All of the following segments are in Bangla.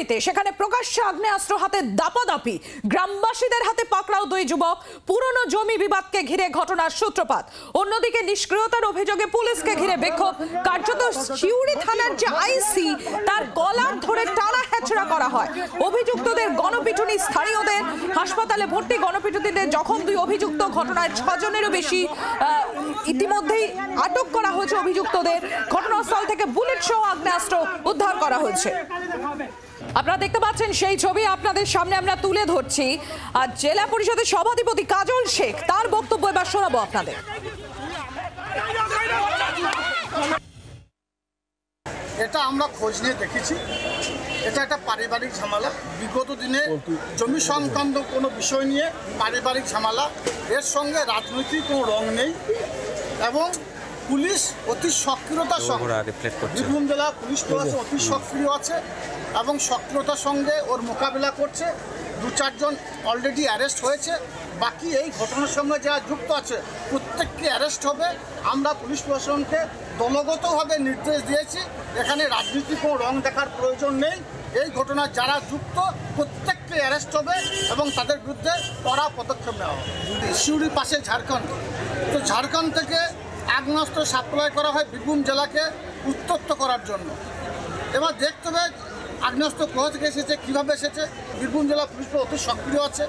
ছবিতে সেখানে প্রকাশ্যে আগ্নেয়াস্ত্র হাতে দাপাদাপি, গ্রামবাসীদের হাতে পাকড়াও দুই যুবক। পুরনো জমি বিবাদকে ঘিরে ঘটনার সূত্রপাত। অন্যদিকে নিষ্ক্রিয়তার অভিযোগে পুলিশকে ঘিরে বিক্ষোভ। কার্যত শিউড়ি থানার যে আইসি তার কলার ধরে টানা হেঁচড়া করা হয়। অভিযুক্তদের গণপিটুনি, স্থানীয়দের হাসপাতালে ভর্তি, গণপিটুনিতে জখম দুই অভিযুক্ত। ঘটনায় 6 জনেরও বেশি ইতিমধ্যেই আটক করা হয়েছে অভিযুক্তদের। ঘটনাস্থল থেকে বুলেট সহ আগ্নেয়াস্ত্র উদ্ধার করা হয়েছে। আপনারা দেখতে পাচ্ছেন সেই ছবি আপনাদের সামনে আমরা তুলে ধরছি। আর জেলা পরিষদের সভাধিপতি কাজল শেখ তার বক্তব্য এবার শোনাবো আপনাদের। এটা আমরা খোঁজ নিয়ে দেখেছি, এটা একটা পারিবারিক ঝামেলা। বিগত দিনে জমি সংক্রান্ত কোনো বিষয় নিয়ে পারিবারিক ঝামেলা, এর সঙ্গে রাজনৈতিক কোনো রং নেই। এবং পুলিশ অতি সক্রিয়তার সঙ্গে, বীরভূম জেলা পুলিশ প্রশাসন অতি সক্রিয় আছে এবং সক্রিয়তার সঙ্গে ওর মোকাবিলা করছে। 2-4 জন অলরেডি অ্যারেস্ট হয়েছে। বাকি এই ঘটনার সঙ্গে যারা যুক্ত আছে প্রত্যেককে অ্যারেস্ট হবে। আমরা পুলিশ প্রশাসনকে দলগতভাবে নির্দেশ দিয়েছি, এখানে রাজনীতির কোনো রং দেখার প্রয়োজন নেই। এই ঘটনায় যারা যুক্ত প্রত্যেককে অ্যারেস্ট হবে এবং তাদের বিরুদ্ধে কড়া পদক্ষেপ নেওয়া হবে। শিউড়ির পাশে ঝাড়খণ্ড, তো ঝাড়খণ্ড থেকে আগ্নেয়াস্ত্র সাপ্লাই করা হয় বীরভূম জেলাকে উত্তপ্ত করার জন্য। এবার দেখতে হবে আগ্নেয়াস্ত্র কোথা থেকে এসেছে, কীভাবে এসেছে। বীরভূম জেলা পুলিশ অতি সক্রিয় আছে।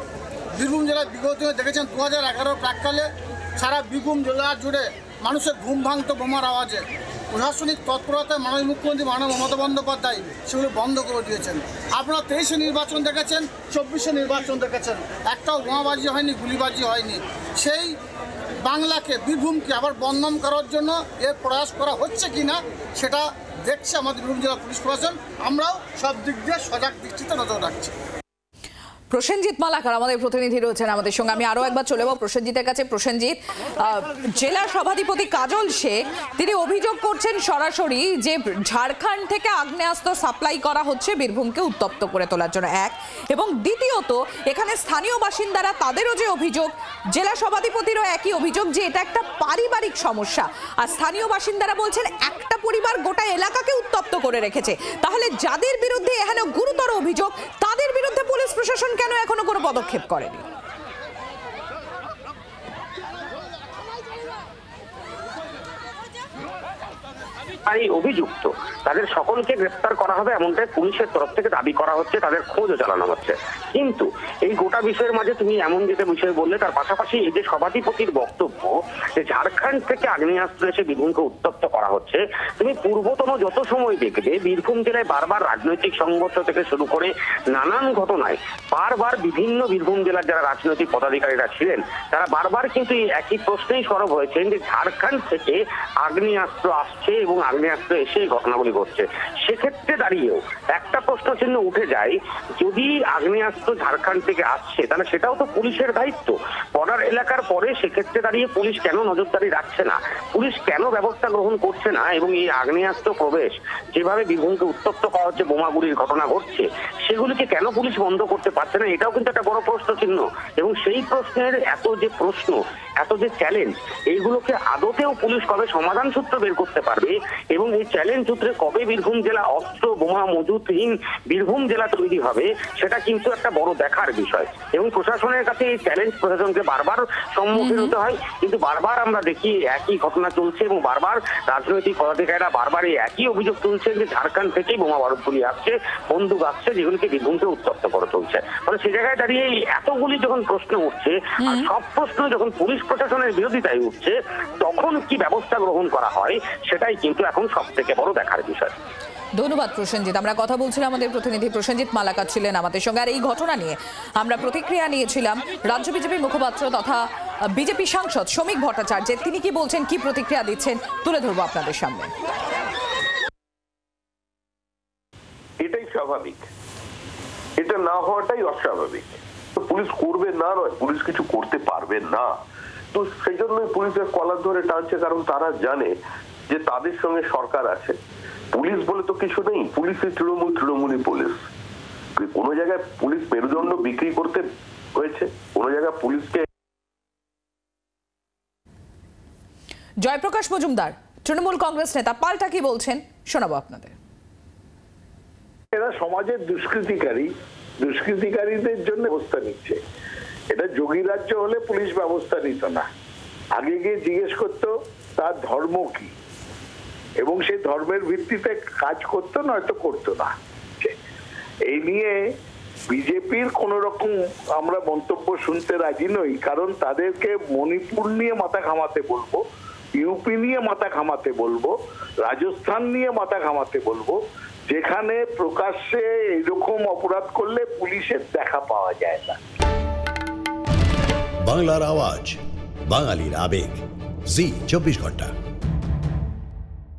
বীরভূম জেলার বিগত দিনে দেখেছেন 2011 প্রাককালে সারা বীরভূম জেলা জুড়ে মানুষের ঘুম ভাঙত বোমার আওয়াজে। প্রশাসনিক তৎপরতায় মাননীয় মুখ্যমন্ত্রী মাননীয় মমতা বন্দ্যোপাধ্যায় সেগুলো বন্ধ করে দিয়েছেন। আপনারা 23-এ নির্বাচন দেখেছেন, 24-এ নির্বাচন দেখেছেন, একটাও বোমাবাজি হয়নি, গুলিবাজি হয়নি। সেই বাংলাকে, বীরভূমকে আবার বদনাম করার জন্য এর প্রয়াস করা হচ্ছে কি না সেটা দেখছে আমাদের বীরভূম জেলা পুলিশ প্রশাসন। আমরাও সব দিক দিয়ে সজাগ দৃষ্টিতে নজর রাখছি। প্রসেনজিৎ মালাকার আমাদের প্রতিনিধি রয়েছেন আমাদের সঙ্গে। আমি আরো একবার চলে যাব প্রসেনজিতের কাছে। প্রসেনজিৎ, জেলা সভাধিপতি কাজল শেখ তিনি অভিযোগ করছেন সরাসরি যে ঝাড়খণ্ড থেকে আগ্নেয়াস্ত্র সাপ্লাই করা হচ্ছে বীরভূমকে উত্তপ্ত করে তোলার জন্য, এক। এবং দ্বিতীয়ত এখানে স্থানীয় বাসিন্দারা তাদেরও যে অভিযোগ, জেলা সভাধিপতিরও একই অভিযোগ যে এটা একটা পারিবারিক সমস্যা। আর স্থানীয় বাসিন্দারা বলছেন একটা পরিবার গোটা এলাকাকে উত্তপ্ত করে রেখেছে। তাহলে যাদের বিরুদ্ধে এখানে গুরুতর অভিযোগ তাদের বিরুদ্ধে পুলিশ প্রশাসন কেন এখনো কোনো পদক্ষেপ করেনি? অভিযুক্ত তাদের সকলকে গ্রেফতার করা হবে এমনটাই পুলিশের তরফ থেকে দাবি করা হচ্ছে, তাদের খোঁজও চালানো হচ্ছে। কিন্তু এই গোটা বিষয়ের মাঝে তুমি এমন যেটা বিষয় বললে, তার পাশাপাশি এই যে সভাধিপতির বক্তব্য যে ঝাড়খণ্ড থেকে আগ্নেয়াস্ত্র এসে বীরভূমকে উত্তপ্ত করা হচ্ছে, তুমি পূর্বতন যত সময় দেখবে বীরভূম জেলায় বারবার রাজনৈতিক সংঘর্ষ থেকে শুরু করে নানান ঘটনায় বারবার বিভিন্ন বীরভূম জেলার যারা রাজনৈতিক পদাধিকারীরা ছিলেন তারা বারবার কিন্তু এই একই প্রশ্নেই সরব হয়েছেন যে ঝাড়খণ্ড থেকে আগ্নেয়াস্ত্র আসছে এবং আগ্নেয়াস্ত্র এসে ঘটনাগুলি ঘটছে। সেক্ষেত্রে দাঁড়িয়েও একটা প্রশ্ন চিহ্ন উঠে যায়, যদি আগ্নেয়াস্ত্র ঝাড়খণ্ড থেকে আসছে তাহলে সেটাও তো পুলিশের দায়িত্ব। বর্ডার এলাকার পরে সেক্ষেত্রে দাঁড়িয়ে পুলিশ কেন নজরদারি রাখছে না, পুলিশ কেন ব্যবস্থা গ্রহণ করছে না, এবং এই আগ্নেয়াস্ত্র প্রবেশ যেভাবে বীরভূমকে উত্তপ্ত করা হচ্ছে, বোমাগুলির ঘটনা ঘটছে, সেগুলিকে কেন পুলিশ বন্ধ করতে পারছে না, এটাও কিন্তু একটা বড় প্রশ্ন চিহ্ন। এবং সেই প্রশ্নের এত যে প্রশ্ন, এত যে চ্যালেঞ্জ, এইগুলোকে আদতেও পুলিশ কবে সমাধান সূত্র বের করতে পারবে এবং এই চ্যালেঞ্জ সূত্রে কবে বীরভূম জেলা অস্ত্র বোমা মজুতহীন বীরভূম জেলা তৈরি হবে, সেটা কিন্তু একটা বড় দেখার বিষয়। এবং প্রশাসনের কাছে এই চ্যালেঞ্জ প্রশাসনকে বারবার সম্মুখীন হতে হয়। কিন্তু বারবার আমরা দেখি একই ঘটনা চলছে এবং বারবার রাজনৈতিক পদাধিকারীরা বারবার এই একই অভিযোগ তুলছেন যে ঝাড়খণ্ড থেকেই বোমা বারুদগুলি আসছে, বন্দুক আসছে, যেগুলিকে বীরভূমকে উত্তপ্ত করে তুলছে। ফলে সে জায়গায় দাঁড়িয়ে এতগুলি যখন প্রশ্ন উঠছে আর সব প্রশ্ন যখন পুলিশ প্রশাসনের বিরোধিতায় উঠছে, তখন কি ব্যবস্থা গ্রহণ করা হয় সেটাই কিন্তু এখন সব থেকে বড় দেখার বিষয়। ধন্যবাদ প্রসেনজিৎ। আমরা কথা বলছিলাম, আমাদের প্রতিনিধি প্রসেনজিৎ মালাকার ছিলেন আমাদের সঙ্গে। আর এই ঘটনা নিয়ে আমরা প্রতিক্রিয়া নিয়েছিলাম রাজ্য বিজেপি মুখপাত্র তথা বিজেপি সাংসদ শ্রমিক ভট্টাচার্যের। তিনি কি বলছেন, কি প্রতিক্রিয়া দিচ্ছেন, তুলে ধরবো আপনাদের সামনে। এটাই স্বাভাবিক, এটা না হওয়াটাই অস্বাভাবিক। পুলিশ করবে না নয়, পুলিশ কিছু করতে পারবে না। তো সেই জন্যই পুলিশের কলার ধরে টানছে, কারণ তারা জানে যে তাদের সঙ্গে সরকার আছে। পুলিশ বলে তো কিছু নেই, পুলিশই তৃণমূলই পুলিশ। কোন জায়গায় পুলিশ মেরুদণ্ড বিক্রি করতে হয়েছে, কোন জায়গায় পুলিশকে। জয়প্রকাশ মজুমদার তৃণমূল কংগ্রেস নেতা, পাল্টা কি বলছেন শোনাবো আপনাদের। এরা সমাজের দুষ্কৃতিকারীদের জন্য ব্যবস্থা নিচ্ছে। এটা যোগী রাজ্য হলে পুলিশ ব্যবস্থা নিত না, আগে গিয়ে জিজ্ঞেস করতো তার ধর্ম কি এবং সেই ধর্মের ভিত্তিতে কাজ করতো নয়তো করতো না। এই নিয়ে বিজেপির কোন রকম আমরা মন্তব্য শুনতে রাজি নই, কারণ তাদেরকে মণিপুর নিয়ে মাথা ঘামাতে বলবো, ইউপি নিয়ে মাথা ঘামাতে বলবো, রাজস্থান নিয়ে মাথা ঘামাতে বলবো, যেখানে প্রকাশ্যে এরকম অপরাধ করলে পুলিশের দেখা পাওয়া যায় না। বাংলার আওয়াজ, বাঙালির আবেগ, জি 24 ঘন্টা।